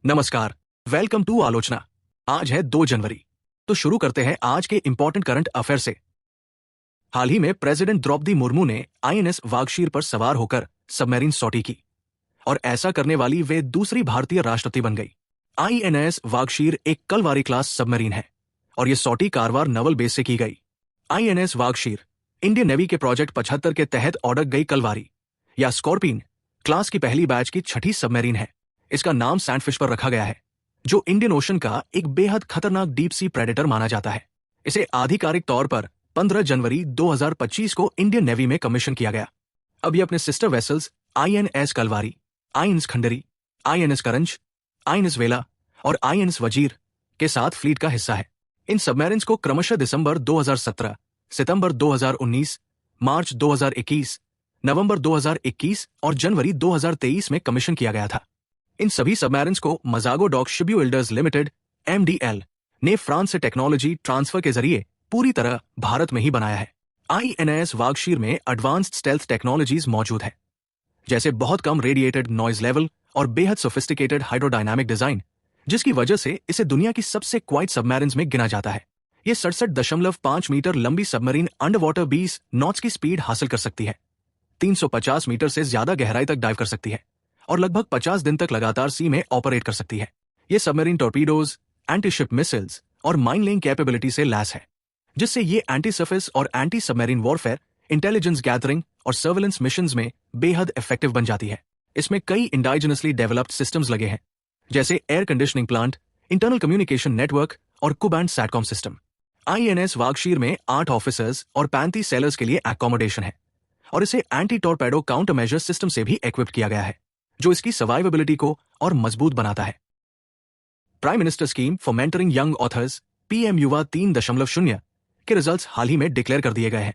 नमस्कार। Welcome to आलोचना। आज है 2 जनवरी। तो शुरू करते हैं आज के इंपॉर्टेंट करंट अफेयर से। हाल ही में प्रेसिडेंट द्रौपदी मुर्मू ने आईएनएस वागशीर पर सवार होकर सबमरीन सॉटी की और ऐसा करने वाली वे दूसरी भारतीय राष्ट्रपति बन गई। आईएनएस वागशीर एक कलवारी क्लास सबमरीन है और ये सॉटी कारवार नवल बेस से की गई। आईएनएस वागशीर इंडियन नेवी के प्रोजेक्ट 75 के तहत ऑर्डर गई कलवारी या स्कॉर्पियन क्लास की पहली बैच की छठी सबमरीन है। इसका नाम सैंडफिश पर रखा गया है, जो इंडियन ओशन का एक बेहद खतरनाक डीप सी प्रेडेटर माना जाता है। इसे आधिकारिक तौर पर 15 जनवरी 2025 को इंडियन नेवी में कमीशन किया गया। अब ये अपने sister vessels INS Kalvari, INS Khanderi, INS Karanj, INS Vela और आईएनएस वजीर के साथ फ्लीट का हिस्सा है। इन सबमरीन्स को क्रमशः दिसंबर 2017, सितंबर 2019, मार्च 2021, नवंबर 2021 और जनवरी 2023 में कमीशन किया गया था। इन सभी सबमरीन्स को मजागो डॉक शिपबिल्डर्स लिमिटेड (MDL) ने फ्रांस से टेक्नोलॉजी ट्रांसफर के जरिए पूरी तरह भारत में ही बनाया है। आईएनएस वागशीर में एडवांस्ड स्टेल्थ टेक्नोलॉजीज मौजूद है, जैसे बहुत कम रेडिएटेड नॉइज लेवल और बेहद सोफिस्टिकेटेड हाइड्रोडायनामिक डिजाइन, जिसकी वजह से इसे दुनिया की सबसे क्वाइट सबमरीन्स में गिना जाता है। ये 67.5 मीटर लंबी सबमरीन अंडर वाटर 20 नॉट्स की स्पीड हासिल कर सकती है, 350 मीटर से ज्यादा गहराई तक डाइव कर सकती है और लगभग 50 दिन तक लगातार सी में ऑपरेट कर सकती है। ये submarine torpedoes, anti ship missiles और माइन लेइंग कैपेबिलिटी से लैस है, जिससे ये एंटी सरफेस और anti submarine warfare, intelligence gathering और सर्वेलेंस मिशंस में बेहद इफेक्टिव बन जाती है। इसमें कई इंडाइजनसली डेवलप्ड सिस्टम्स लगे हैं, जैसे air conditioning plant, internal communication network और कुबैंड सैटकॉम सिस्टम। आईएनएस वागशीर में 8 ऑफिसर्स और 35 सेलर्स के लिए एकोमोडेशन है और इसे anti torpedo counter measure system से भी इक्विप्ड किया गया है, जो इसकी सर्वाइवेबिलिटी को और मजबूत बनाता है। Prime minister scheme for mentoring young authors (PM युवा 3.0) के रिजल्ट्स हाल ही में डिक्लेयर कर दिए गए हैं,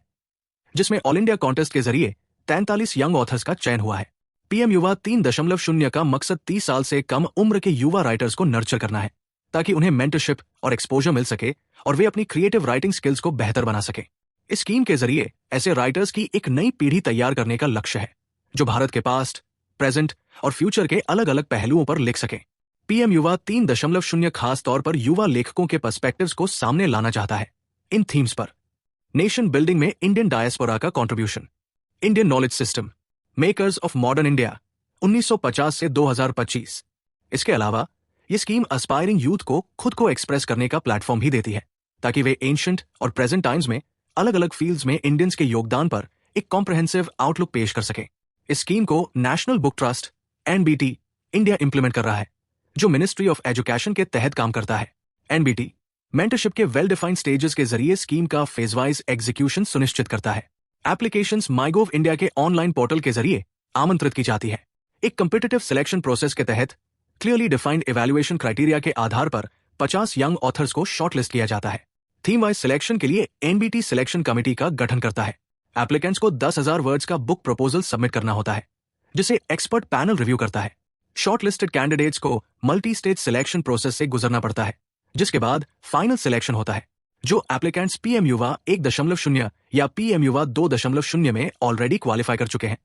जिसमें ऑल इंडिया कॉन्टेस्ट के जरिए 43 यंग ऑथर्स का चयन हुआ है। पीएम युवा 3.0 का मकसद 30 साल से कम उम्र के युवा राइटर्स को नर्चर करना है, ताकि उन्हें मेंटरशिप और एक्सपोजर मिल सके और वे अपनी क्रिएटिव राइटिंग स्किल्स को बेहतर बना सके। इस स्कीम के जरिए ऐसे राइटर्स की एक नई पीढ़ी तैयार करने का लक्ष्य है, जो भारत के पास्ट, प्रेजेंट और फ्यूचर के अलग अलग पहलुओं पर लिख सके। पीएम युवा 3.0 खास तौर पर युवा लेखकों के पर्सपेक्टिव्स को सामने लाना चाहता है। इन थीम्स पर नेशन बिल्डिंग में इंडियन डायस्पोरा का contribution, Indian knowledge system, makers of modern India 1950 से 2025। इसके अलावा ये स्कीम एस्पायरिंग यूथ को खुद को एक्सप्रेस करने का प्लेटफॉर्म भी देती है, ताकि वे एंशिएंट और प्रेजेंट टाइम्स में अलग अलग फील्ड्स में इंडियंस के योगदान पर एक कॉम्प्रहेंसिव आउटलुक पेश कर सके। इस स्कीम को national book trust (NBT) India implement कर रहा है, जो मिनिस्ट्री ऑफ एजुकेशन के तहत काम करता है। NBT मेंटरशिप के वेल डिफाइंड स्टेजेस के जरिए स्कीम का फेज वाइज एग्जीक्यूशन सुनिश्चित करता है। एप्लीकेशंस माईगोव इंडिया के ऑनलाइन पोर्टल के जरिए आमंत्रित की जाती है। एक कम्पिटिटिव सिलेक्शन प्रोसेस के तहत क्लियरली डिफाइंड इवैल्यूएशन क्राइटेरिया के आधार पर 50 यंग ऑथर्स को शॉर्टलिस्ट किया जाता है। थीम वाइज सिलेक्शन के लिए NBT सिलेक्शन कमेटी का गठन करता है। एप्लीकेंट्स को 10,000 वर्ड्स का बुक प्रपोजल सबमिट करना होता है, जिसे एक्सपर्ट पैनल रिव्यू करता है। शॉर्टलिस्टेड कैंडिडेट्स को मल्टी स्टेज सिलेक्शन प्रोसेस से गुजरना पड़ता है, जिसके बाद फाइनल सिलेक्शन होता है। जो एप्लीकेंट्स पीएम युवा 1.0 या पीएम युवा 2.0 में ऑलरेडी क्वालिफाई कर चुके हैं,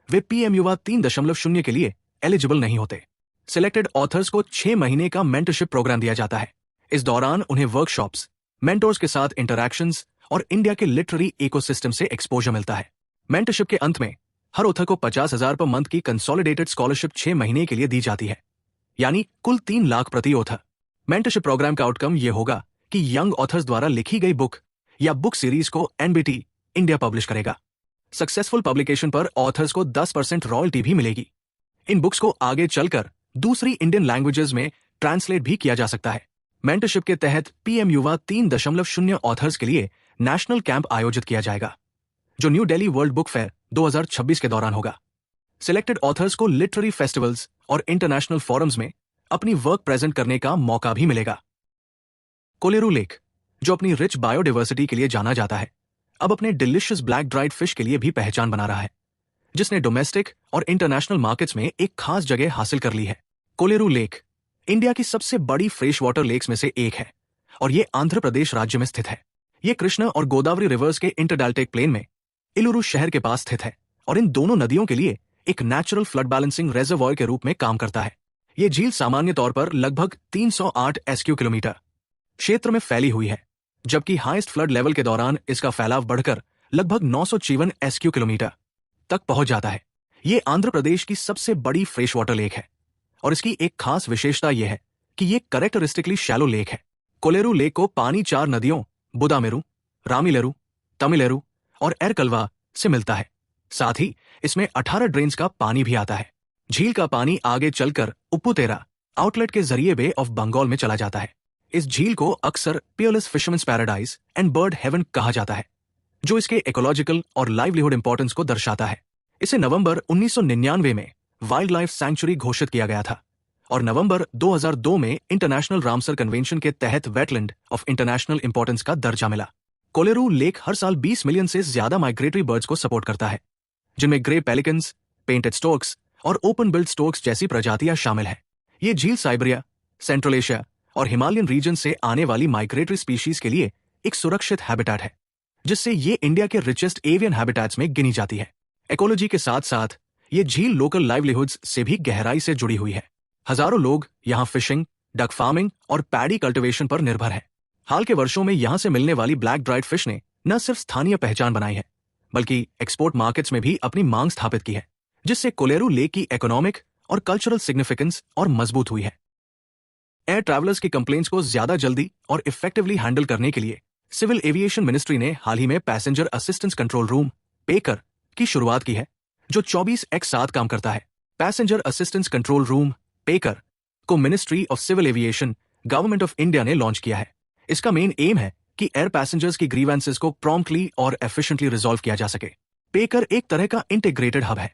वे पीएम युवा 3.0 के लिए एलिजिबल नहीं होते। सिलेक्टेड ऑथर्स को 6 महीने का मेंटरशिप प्रोग्राम दिया जाता है। इस दौरान उन्हें वर्कशॉप्स, मेंटोर्स के साथ इंटरैक्शंस और इंडिया के लिटरेरी इकोसिस्टम से एक्सपोजर मिलता है। मेंटरशिप के अंत में हर ऑथर को 50,000 पर मंथ की कंसोलिडेटेड स्कॉलरशिप 6 महीने के लिए दी जाती है, यानी कुल 3 लाख प्रति ऑथर। मेंटरशिप प्रोग्राम का आउटकम यह होगा कि यंग ऑथर्स द्वारा लिखी गई बुक या बुक सीरीज को NBT इंडिया पब्लिश करेगा। सक्सेसफुल पब्लिकेशन पर ऑथर्स को 10% रॉयल्टी भी मिलेगी। इन बुक्स को आगे चलकर दूसरी इंडियन लैंग्वेजेस में ट्रांसलेट भी किया जा सकता है। मेंटरशिप के तहत पीएम युवा 3.0 ऑथर्स के लिए नेशनल कैंप आयोजित किया जाएगा, जो new Delhi world book fair 2026 के दौरान होगा। सिलेक्टेड ऑथर्स को लिटरेरी फेस्टिवल्स और इंटरनेशनल फोरम्स में अपनी वर्क प्रेजेंट करने का मौका भी मिलेगा। कोलेरू लेक, जो अपनी रिच बायोडाइवर्सिटी के लिए जाना जाता है, अब अपने डिलिशियस ब्लैक ड्राइड फिश के लिए भी पहचान बना रहा है, जिसने डोमेस्टिक और इंटरनेशनल मार्केट्स में एक खास जगह हासिल कर ली है। कोलेरू लेक इंडिया की सबसे बड़ी फ्रेश वाटर लेक्स में से एक है और ये आंध्र प्रदेश राज्य में स्थित है। ये कृष्णा और गोदावरी रिवर्स के इंटरडेल्टिक प्लेन में इलुरु शहर के पास स्थित है और इन दोनों नदियों के लिए एक नेचुरल फ्लड बैलेंसिंग रेजर्वॉयर के रूप में काम करता है। ये झील सामान्य तौर पर लगभग 308 एसक्यू किलोमीटर क्षेत्र में फैली हुई है, जबकि हाईएस्ट फ्लड लेवल के दौरान इसका फैलाव बढ़कर लगभग 954 एसक्यू किलोमीटर तक पहुंच जाता है। ये आंध्र प्रदेश की सबसे बड़ी फ्रेश वाटर लेक है और इसकी एक खास विशेषता यह है कि ये कैरेक्टरिस्टिकली शैलो लेक है। कोलेरू लेक को पानी 4 नदियों बुदामेरू, रामिलेरू, तमिलेरू और एरकलवा से मिलता है। साथ ही इसमें 18 ड्रेन्स का पानी भी आता है। झील का पानी आगे चलकर उप्पुतेरा आउटलेट के जरिए बे ऑफ बंगाल में चला जाता है। इस झील को अक्सर peerless fisherman's paradise and bird heaven कहा जाता है, जो इसके इकोलॉजिकल और लाइवलीहुड इंपॉर्टेंस को दर्शाता है। इसे नवंबर 1999 में वाइल्ड लाइफ सैंक्चुरी घोषित किया गया था और नवंबर 2002 में इंटरनेशनल रामसर कन्वेंशन के तहत वेटलैंड ऑफ इंटरनेशनल इंपॉर्टेंस का दर्जा मिला। कोलेरू लेक हर साल 20 मिलियन से ज्यादा माइग्रेटरी बर्ड्स को सपोर्ट करता है, जिनमें ग्रे पेलिकन्स, पेंटेड स्टोर्क्स और ओपन बिल्ड स्टोर्क्स जैसी प्रजातियां शामिल हैं। ये झील साइबेरिया, सेंट्रल एशिया और हिमालयन रीजन से आने वाली माइग्रेटरी स्पीशीज के लिए एक सुरक्षित हैबिटेट है, जिससे ये इंडिया के रिचेस्ट एवियन हैबिटेट्स में गिनी जाती है। इकोलॉजी के साथ साथ ये झील लोकल लाइवलीहुड्स से भी गहराई से जुड़ी हुई है। हजारों लोग यहाँ फिशिंग, डक फार्मिंग और पैडी कल्टीवेशन पर निर्भर हैं। हाल के वर्षों में यहाँ से मिलने वाली ब्लैक ड्राइड फिश ने न सिर्फ स्थानीय पहचान बनाई है, बल्कि एक्सपोर्ट मार्केट्स में भी अपनी मांग स्थापित की है, जिससे कोलेरू लेक की इकोनॉमिक और कल्चरल सिग्निफिकेंस और मजबूत हुई है। एयर ट्रैवलर्स की कंप्लेंट्स को ज्यादा जल्दी और इफेक्टिवली हैंडल करने के लिए सिविल एविएशन मिनिस्ट्री ने हाल ही में पैसेंजर असिस्टेंस कंट्रोल रूम पेकर की शुरुआत की है, जो 24/7 काम करता है। पैसेंजर असिस्टेंस कंट्रोल रूम पेकर को ministry of civil aviation government of India ने लॉन्च किया है। इसका मेन एम है कि एयर पैसेंजर्स की ग्रीवेंसेस को प्रॉम्प्टली और एफिशिएंटली रिजॉल्व किया जा सके। पेकर एक तरह का इंटीग्रेटेड हब है,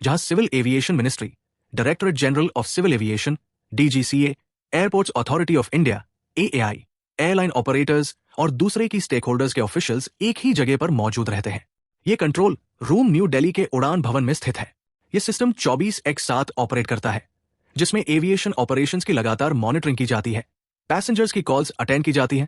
जहां civil aviation ministry, directorate general of civil aviation DGCA, airports authority of India AAI, airline operators और दूसरे की स्टेक होल्डर्स के ऑफिशियल्स एक ही जगह पर मौजूद रहते हैं। ये कंट्रोल रूम न्यू दिल्ली के उड़ान भवन में स्थित है। ये सिस्टम 24/7 ऑपरेट करता है, जिसमें एविएशन ऑपरेशंस की लगातार मॉनिटरिंग की जाती है, पैसेंजर्स की कॉल्स अटेंड की जाती हैं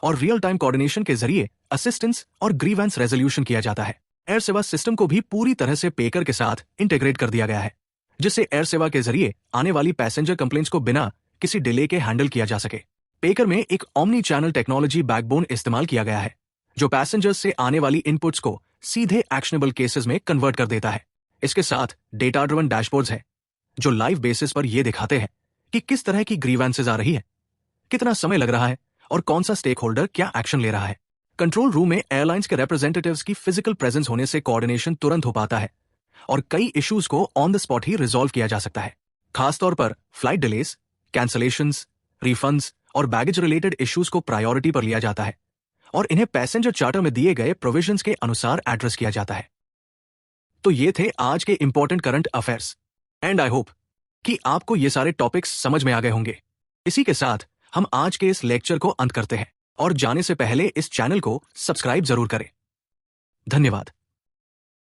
और रियल टाइम कोऑर्डिनेशन के जरिए असिस्टेंस और ग्रीवेंस रेजोल्यूशन किया जाता है। एयर सेवा सिस्टम को भी पूरी तरह से पेकर के साथ इंटीग्रेट कर दिया गया है, जिससे एयर सेवा के जरिए आने वाली पैसेंजर कंप्लेंट्स को बिना किसी डिले के हैंडल किया जा सके। पेकर में एक ओमनी चैनल टेक्नोलॉजी बैकबोन इस्तेमाल किया गया है, जो पैसेंजर्स से आने वाली इनपुट्स को सीधे एक्शनेबल केसेस में कन्वर्ट कर देता है। इसके साथ डेटा ड्रिवन डैशबोर्ड्स हैं, जो लाइव बेसिस पर यह दिखाते हैं कि किस तरह की ग्रीवेंसेस आ रही है, कितना समय लग रहा है और कौन सा स्टेक होल्डर क्या एक्शन ले रहा है। कंट्रोल रूम में एयरलाइंस के रिप्रेजेंटेटिव्स की फिजिकल प्रेजेंस होने से कोऑर्डिनेशन तुरंत हो पाता है और कई इश्यूज को on the spot he resolve किया जा सकता है। खासतौर पर फ्लाइट डिलेज, कैंसलेशंस, रिफंड्स और बैगेज रिलेटेड इश्यूज को प्रायोरिटी पर लिया जाता है और इन्हें पैसेंजर चार्टर में दिए गए प्रोविजंस के अनुसार एड्रेस किया जाता है। तो ये थे आज के important current affairs and I hope कि आपको ये सारे टॉपिक्स समझ में आ गए होंगे। इसी के साथ हम आज के इस लेक्चर को अंत करते हैं और जाने से पहले इस चैनल को सब्सक्राइब जरूर करें। धन्यवाद।